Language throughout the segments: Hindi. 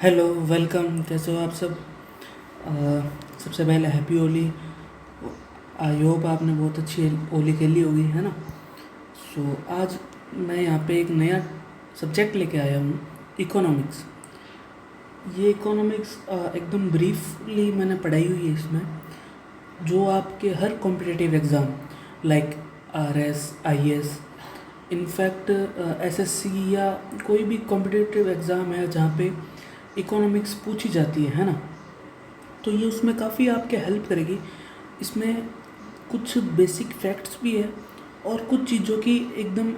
Hello, welcome. कैसे हो आप सब? अ, सबसे पहले हैप्पी होली। आई होप आपने बहुत अच्छी होली खेली होगी, है ना? सो आज मैं यहाँ पे एक नया सब्जेक्ट लेके आया हूँ, इकोनॉमिक्स। ये इकोनॉमिक्स एकदम ब्रीफली मैंने पढ़ाई हुई है इसमें, जो आपके हर competitive exam like RS, IAS, in fact SSC या कोई भी कॉम्पिटिटिव एग्ज़ाम है जहाँ पे इकोनॉमिक्स पूछी जाती है ना, तो ये उसमें काफ़ी आपके हेल्प करेगी। इसमें कुछ बेसिक फैक्ट्स भी है और कुछ चीज़ों की एकदम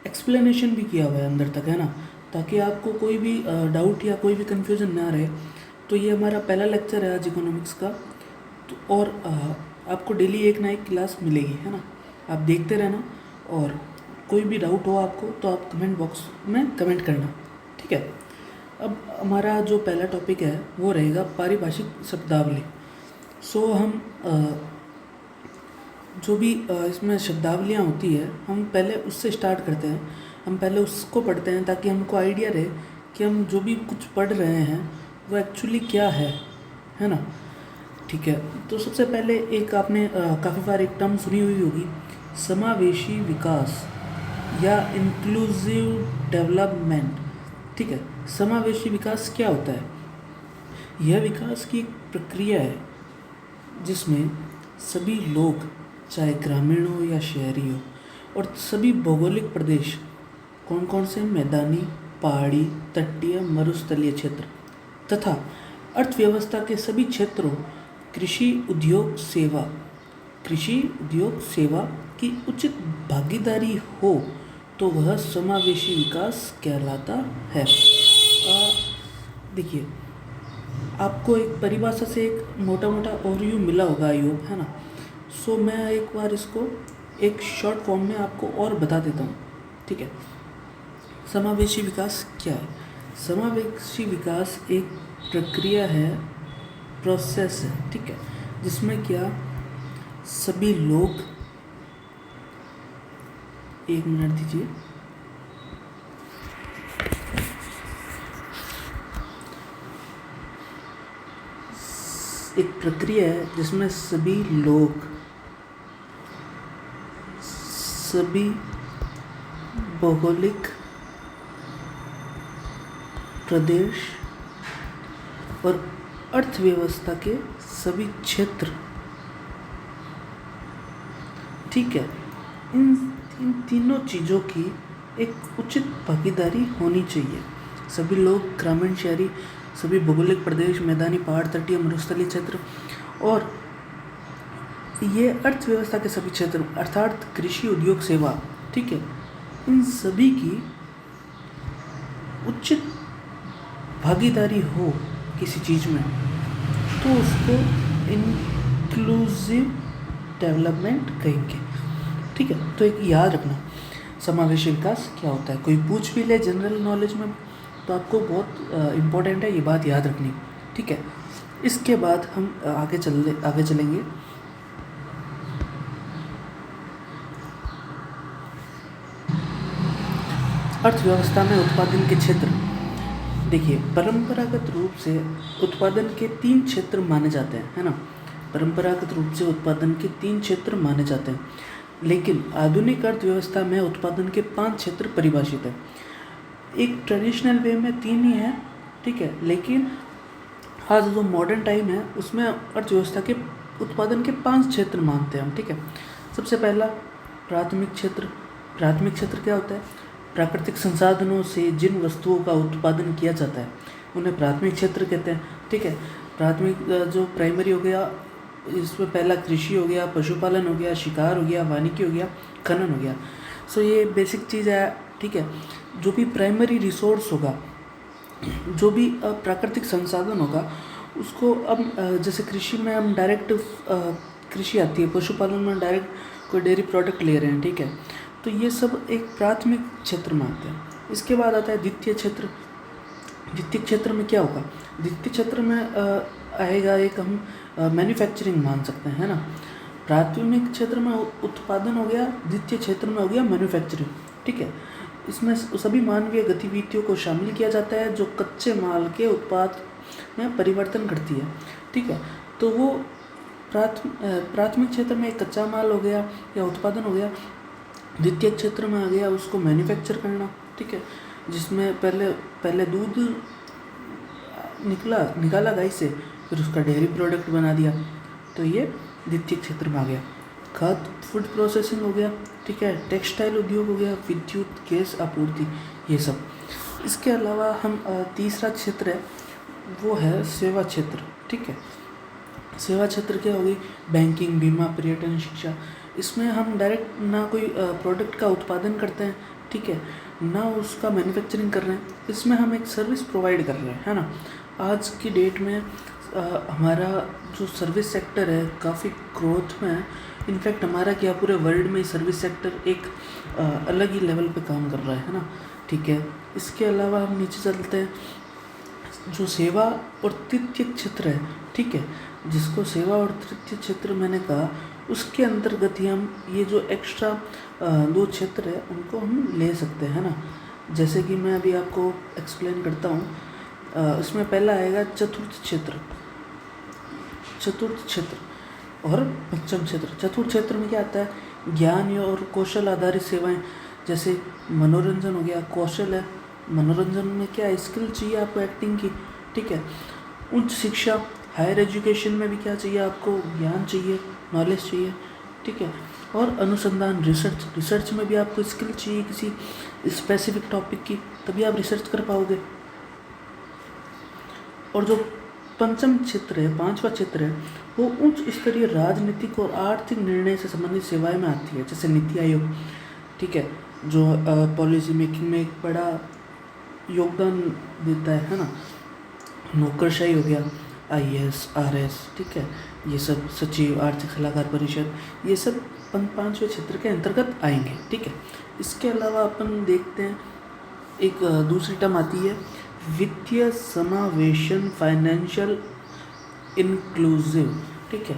एक्सप्लेनेशन भी किया हुआ है अंदर तक, है ना, ताकि आपको कोई भी डाउट या कोई भी कन्फ्यूज़न ना रहे। तो ये हमारा पहला लेक्चर है आज इकोनॉमिक्स का। तो और आपको डेली एक ना एक क्लास मिलेगी, है ना? आप देखते रहना, और कोई भी डाउट हो आपको तो आप कमेंट बॉक्स में कमेंट करना, ठीक है? अब हमारा जो पहला टॉपिक है वो रहेगा पारिभाषिक शब्दावली। सो हम जो भी इसमें शब्दावलियाँ होती है, हम पहले उससे स्टार्ट करते हैं। हम पहले उसको पढ़ते हैं ताकि हमको आइडिया रहे कि हम जो भी कुछ पढ़ रहे हैं वो एक्चुअली क्या है ना? ठीक है। तो सबसे पहले एक आपने काफ़ी बार एक टर्म सुनी हुई होगी, समावेशी विकास या इंक्लूसिव डेवलपमेंट। ठीक है। समावेशी विकास क्या होता है? यह विकास की एक प्रक्रिया है जिसमें सभी लोग, चाहे ग्रामीण हो या शहरी हो, और सभी भौगोलिक प्रदेश, कौन कौन से? मैदानी, पहाड़ी, तटीय, मरुस्थलीय क्षेत्र, तथा अर्थव्यवस्था के सभी क्षेत्रों, कृषि उद्योग सेवा की उचित भागीदारी हो तो वह समावेशी विकास कहलाता है। देखिए, आपको एक परिभाषा से एक मोटा मोटा ओवरव्यू मिला होगा, आई होप, है ना? सो मैं एक बार इसको एक शॉर्ट फॉर्म में आपको और बता देता हूँ, ठीक है? समावेशी विकास क्या है? समावेशी विकास एक प्रक्रिया है, प्रोसेस है, ठीक है, जिसमें क्या सभी लोग, एक मिनट दीजिए, एक प्रक्रिया है जिसमें सभी लोग, सभी भौगोलिक प्रदेश और अर्थव्यवस्था के सभी क्षेत्र, ठीक है, इन तीनों चीज़ों की एक उचित भागीदारी होनी चाहिए। सभी लोग, ग्रामीण, शहरी, सभी भौगोलिक प्रदेश, मैदानी, पहाड़, तटीय, मरुस्थलीय क्षेत्र, और ये अर्थव्यवस्था के सभी क्षेत्र अर्थात कृषि, उद्योग, सेवा, ठीक है, इन सभी की उचित भागीदारी हो किसी चीज़ में तो उसको इंक्लूसिव डेवलपमेंट कहेंगे, ठीक है? तो एक याद रखना, समावेशी विकास क्या होता है। कोई पूछ भी ले जनरल नॉलेज में तो आपको बहुत इम्पोर्टेंट है ये बात याद रखनी, ठीक है? इसके बाद हम आगे चलेंगे। अर्थव्यवस्था में उत्पादन के क्षेत्र। देखिए, परंपरागत रूप से उत्पादन के 3 क्षेत्र माने जाते हैं, है ना? परंपरागत रूप से उत्पादन के 3 क्षेत्र माने जाते हैं, लेकिन आधुनिक अर्थव्यवस्था में उत्पादन के 5 क्षेत्र परिभाषित हैं। एक ट्रेडिशनल वे में 3 ही है, ठीक है, लेकिन आज जो मॉडर्न टाइम है उसमें अर्थव्यवस्था के उत्पादन के 5 क्षेत्र मानते हैं हम, ठीक है? सबसे पहला प्राथमिक क्षेत्र। प्राथमिक क्षेत्र क्या होता है? प्राकृतिक संसाधनों से जिन वस्तुओं का उत्पादन किया जाता है उन्हें प्राथमिक क्षेत्र कहते हैं, ठीक है? प्राथमिक जो प्राइमरी हो गया, इसमें पहला कृषि हो गया, पशुपालन हो गया, शिकार हो गया, वानिकी हो गया, खनन हो गया। सो ये बेसिक चीज़ है, ठीक है? जो भी प्राइमरी रिसोर्स होगा, जो भी प्राकृतिक संसाधन होगा, उसको अब जैसे कृषि में हम डायरेक्ट कृषि आती है, पशुपालन में डायरेक्ट कोई डेयरी प्रोडक्ट ले रहे हैं, ठीक है? तो ये सब एक प्राथमिक क्षेत्र में आते हैं। इसके बाद आता है द्वितीय क्षेत्र। द्वितीय क्षेत्र में क्या होगा? द्वितीय क्षेत्र में आएगा एक हम मैन्युफैक्चरिंग मान सकते हैं, है ना? प्राथमिक क्षेत्र में उत्पादन हो गया, द्वितीय क्षेत्र में हो गया मैन्युफैक्चरिंग, ठीक है? इसमें सभी मानवीय गतिविधियों को शामिल किया जाता है जो कच्चे माल के उत्पाद में परिवर्तन करती है। ठीक है, तो वो प्राथमिक क्षेत्र में एक कच्चा माल हो गया या उत्पादन हो गया, द्वितीय क्षेत्र में आ गया उसको मैन्युफैक्चर करना। ठीक है, जिसमें पहले दूध निकाला गाय से, फिर उसका डेयरी प्रोडक्ट बना दिया, तो ये द्वितीय क्षेत्र में आ गया। खाद्य फूड प्रोसेसिंग हो गया। ठीक है, टेक्सटाइल उद्योग हो गया, विद्युत गैस आपूर्ति, ये सब। इसके अलावा हम तीसरा क्षेत्र है वो है सेवा क्षेत्र। ठीक है, सेवा क्षेत्र क्या होगी? बैंकिंग, बीमा, पर्यटन, शिक्षा। इसमें हम डायरेक्ट ना कोई प्रोडक्ट का उत्पादन करते हैं, ठीक है, ना उसका मैन्युफैक्चरिंग कर रहे हैं, इसमें हम एक सर्विस प्रोवाइड कर रहे हैं, है ना। आज की डेट में हमारा जो सर्विस सेक्टर है काफ़ी ग्रोथ में है। इनफैक्ट हमारा क्या पूरे वर्ल्ड में सर्विस सेक्टर एक अलग ही लेवल पे काम कर रहा है ना। ठीक है, इसके अलावा हम नीचे चलते हैं, जो सेवा और तृतीय क्षेत्र है, ठीक है, जिसको सेवा और तृतीय क्षेत्र मैंने कहा, उसके अंतर्गत ही हम ये जो एक्स्ट्रा दो क्षेत्र है उनको हम ले सकते हैं ना। जैसे कि मैं अभी आपको एक्सप्लेन करता हूँ। इसमें पहला आएगा चतुर्थ क्षेत्र और पंचम क्षेत्र। चतुर्थ क्षेत्र में क्या आता है? ज्ञान और कौशल आधारित सेवाएं, जैसे मनोरंजन हो गया, कौशल है। मनोरंजन में क्या है? स्किल चाहिए आपको एक्टिंग की। ठीक है, उच्च शिक्षा, हायर एजुकेशन में भी क्या चाहिए आपको? ज्ञान चाहिए, नॉलेज चाहिए। ठीक है, और अनुसंधान, रिसर्च में भी आपको स्किल चाहिए किसी स्पेसिफिक टॉपिक की, तभी आप रिसर्च कर पाओगे। और जो पंचम क्षेत्र है, पांचवा क्षेत्र है, वो उच्च स्तरीय राजनीतिक और आर्थिक निर्णय से संबंधित सेवाएं में आती है, जैसे नीति आयोग। ठीक है, जो पॉलिसी मेकिंग में एक बड़ा योगदान देता है ना। नौकरशाही हो गया, IAS, RS, ठीक है, ये सब, सचिव, आर्थिक सलाहकार परिषद, ये सब पांचवें क्षेत्र के अंतर्गत आएंगे। ठीक है, इसके अलावा अपन देखते हैं एक दूसरी टर्म आती है वित्तीय समावेशन, फाइनेंशियल इंक्लूसिव। ठीक है,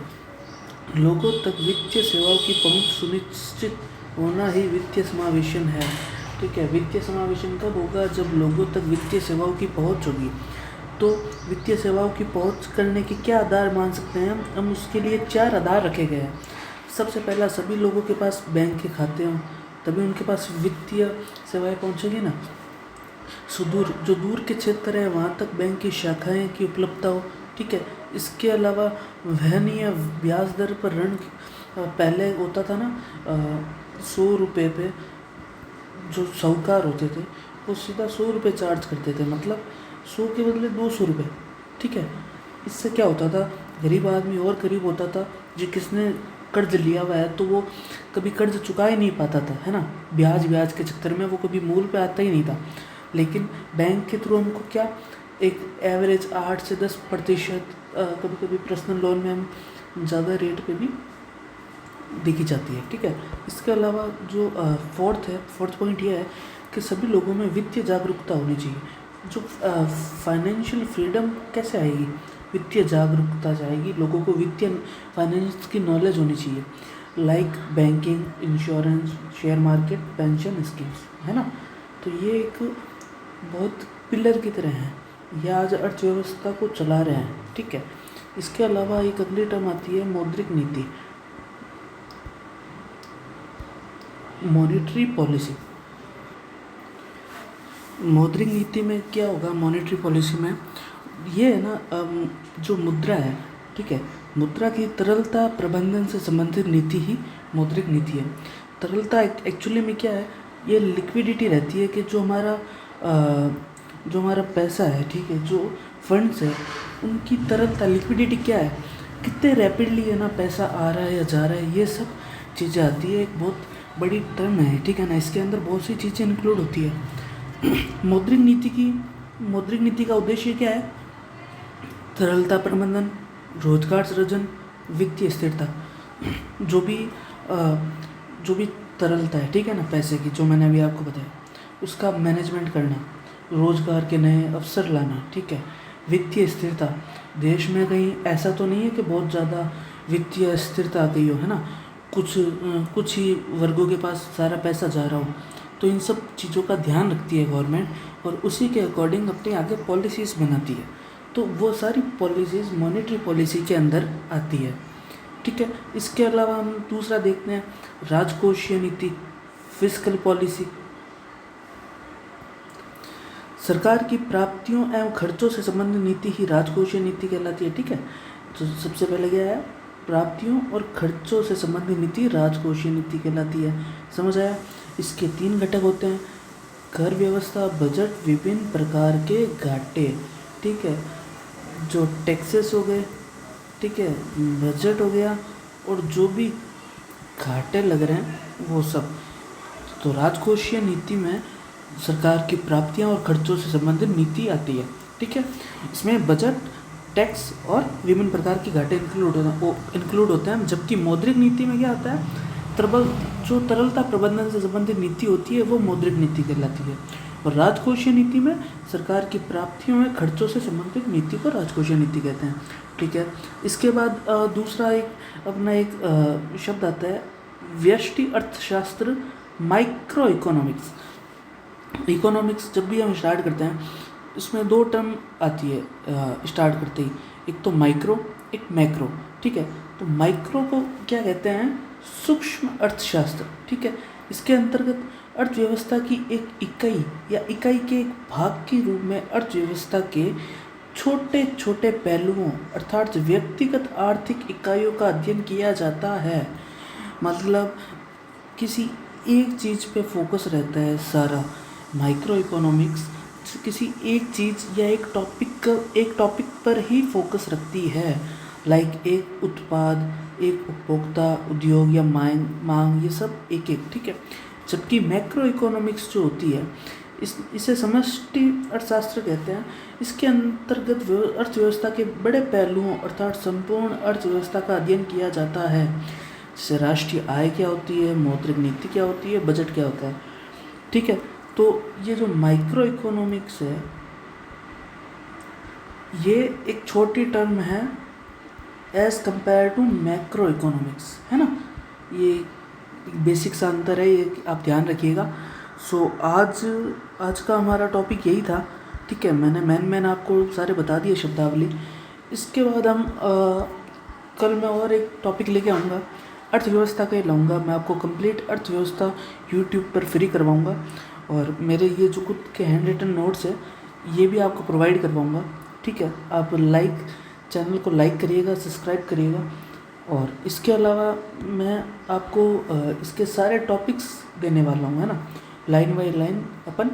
लोगों तक वित्तीय सेवाओं की पहुंच सुनिश्चित होना ही वित्तीय समावेशन है। ठीक है, वित्तीय समावेशन कब होगा? जब लोगों तक वित्तीय सेवाओं की पहुंच होगी। तो वित्तीय सेवाओं की पहुंच करने के क्या आधार मान सकते हैं हम उसके लिए 4 आधार रखे गए हैं। सबसे पहला, सभी लोगों के पास बैंक के खाते हों, तभी उनके पास वित्तीय सेवाएं पहुंचेगी ना। सुदूर, जो दूर के क्षेत्र है वहाँ तक बैंक की शाखाएं की उपलब्धता हो। ठीक है, इसके अलावा वहनीय ब्याज दर पर ऋण पहले होता था ना, 100 रुपये पे जो साहूकार होते थे वो सीधा 100 रुपये चार्ज करते थे, मतलब 100 के बदले 200 रुपये। ठीक है, इससे क्या होता था? गरीब आदमी और गरीब होता था, जो किसने कर्ज लिया हुआ है तो वो कभी कर्ज चुका ही नहीं पाता था, है ना। ब्याज के चक्कर में वो कभी मूल पे आता ही नहीं था। लेकिन बैंक के थ्रू हमको क्या, एक एवरेज 8 से 10%, कभी कभी पर्सनल लोन में हम ज़्यादा रेट पे भी देखी जाती है। ठीक है, इसके अलावा जो फोर्थ पॉइंट ये है कि सभी लोगों में वित्तीय जागरूकता होनी चाहिए। जो फाइनेंशियल फ्रीडम कैसे आएगी? वित्तीय जागरूकता जाएगी, लोगों को वित्तीय फाइनेंस की नॉलेज होनी चाहिए, like banking, insurance, share market, pension schemes, है ना। तो ये एक बहुत पिलर की तरह हैं, ये आज अर्थव्यवस्था को चला रहे हैं। ठीक है, इसके अलावा एक अगली टर्म आती है मौद्रिक नीति, मॉनेटरी पॉलिसी। मौद्रिक नीति में क्या होगा? मॉनेटरी पॉलिसी में ये है ना, जो मुद्रा है, ठीक है, मुद्रा की तरलता प्रबंधन से संबंधित नीति ही मौद्रिक नीति है। तरलता एक्चुअली में क्या है? ये लिक्विडिटी रहती है कि जो हमारा पैसा है, ठीक है, जो फंड्स है, उनकी तरलता, लिक्विडिटी क्या है, कितने रैपिडली है ना पैसा आ रहा है या जा रहा है, ये सब चीज़ें आती है। एक बहुत बड़ी टर्म है, ठीक है ना, इसके अंदर बहुत सी चीज़ें इंक्लूड होती है। मौद्रिक नीति का उद्देश्य क्या है? तरलता प्रबंधन, रोजगार सृजन, वित्तीय स्थिरता। जो भी तरलता है, ठीक है ना, पैसे की, जो मैंने अभी आपको बताया, उसका मैनेजमेंट करना, रोजगार के नए अवसर लाना। ठीक है, वित्तीय स्थिरता, देश में कहीं ऐसा तो नहीं है कि बहुत ज़्यादा वित्तीय स्थिरता आ गई हो, है ना, कुछ ही वर्गों के पास सारा पैसा जा रहा हो, तो इन सब चीज़ों का ध्यान रखती है गवर्नमेंट और उसी के अकॉर्डिंग अपनी आगे पॉलिसीज़ बनाती है। तो वो सारी पॉलिसीज़ मॉनेटरी पॉलिसी के अंदर आती है। ठीक है, इसके अलावा हम दूसरा देखते हैं राजकोषीय नीति, फिस्कल पॉलिसी। सरकार की प्राप्तियों एवं खर्चों से संबंधित नीति ही राजकोषीय नीति कहलाती है। ठीक है, तो सबसे पहले क्या है, प्राप्तियों और खर्चों से संबंधित नीति राजकोषीय नीति कहलाती है। समझ आया? इसके 3 घटक होते हैं, कर व्यवस्था, बजट, विभिन्न प्रकार के घाटे। ठीक है, जो टैक्सेस हो गए, ठीक है, बजट हो गया और जो भी घाटे लग रहे हैं वो सब। तो राजकोषीय नीति में सरकार की प्राप्तियां और खर्चों से संबंधित नीति आती है। ठीक है, इसमें बजट, टैक्स और विभिन्न प्रकार की घाटे इंक्लूड होते हैं। जबकि मौद्रिक नीति में क्या आता है, जो तरलता प्रबंधन से संबंधित नीति होती है वो मौद्रिक नीति कहलाती है। और राजकोषीय नीति में सरकार की प्राप्तियों में खर्चों से संबंधित नीति को राजकोषीय नीति कहते हैं। ठीक है, इसके बाद दूसरा एक शब्द आता है व्यष्टि अर्थशास्त्र, माइक्रो इकोनॉमिक्स। इकोनॉमिक्स जब भी हम स्टार्ट करते हैं इसमें 2 टर्म आती है स्टार्ट करते ही, एक तो माइक्रो, एक मैक्रो। ठीक है, तो माइक्रो को क्या कहते हैं, सूक्ष्म अर्थशास्त्र। ठीक है, इसके अंतर्गत अर्थव्यवस्था की एक इकाई या इकाई के एक भाग के रूप में अर्थव्यवस्था के छोटे छोटे पहलुओं अर्थात व्यक्तिगत आर्थिक इकाइयों का अध्ययन किया जाता है। मतलब किसी एक चीज़ पे फोकस रहता है सारा। माइक्रो इकोनॉमिक्स किसी एक चीज़ या एक टॉपिक पर ही फोकस रखती है, लाइक एक उत्पाद, एक उपभोक्ता, उद्योग या मांग, ये सब एक। ठीक है, जबकि मैक्रो इकोनॉमिक्स जो होती है इसे समष्टि अर्थशास्त्र कहते हैं। इसके अंतर्गत अर्थव्यवस्था के बड़े पहलुओं अर्थात संपूर्ण अर्थव्यवस्था का अध्ययन किया जाता है, जैसे राष्ट्रीय आय क्या होती है, मौद्रिक नीति क्या होती है, बजट क्या होता है। ठीक है, तो ये जो माइक्रो इकोनॉमिक्स है ये एक छोटी टर्म है as compared to macro economics, है ना। ये बेसिक सा अंतर है, ये आप ध्यान रखिएगा। सो आज का हमारा टॉपिक यही था। ठीक है, मैंने आपको सारे बता दिए शब्दावली। इसके बाद हम कल मैं और एक टॉपिक लेके आऊँगा, अर्थव्यवस्था का ही लाऊंगा। मैं आपको कंप्लीट अर्थव्यवस्था यूट्यूब पर फ्री करवाऊँगा और मेरे ये जो खुद के हैंड रिटन नोट्स है ये भी आपको प्रोवाइड करवाऊँगा। ठीक है, आप चैनल को लाइक करिएगा, सब्सक्राइब करिएगा। और इसके अलावा मैं आपको इसके सारे टॉपिक्स देने वाला हूँ, है ना। लाइन बाय लाइन अपन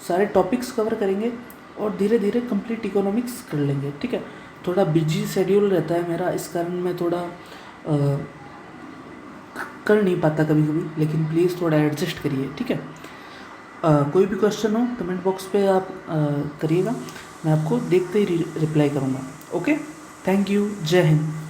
सारे टॉपिक्स कवर करेंगे और धीरे धीरे कंप्लीट इकोनॉमिक्स कर लेंगे। ठीक है, थोड़ा बिजी शेड्यूल रहता है मेरा, इस कारण मैं थोड़ा कर नहीं पाता कभी कभी, लेकिन प्लीज़ थोड़ा एडजस्ट करिए। ठीक है, कोई भी क्वेश्चन हो कमेंट बॉक्स पे आप करिएगा, मैं आपको देखते ही रिप्लाई करूँगा। ओके, थैंक यू, जय हिंद।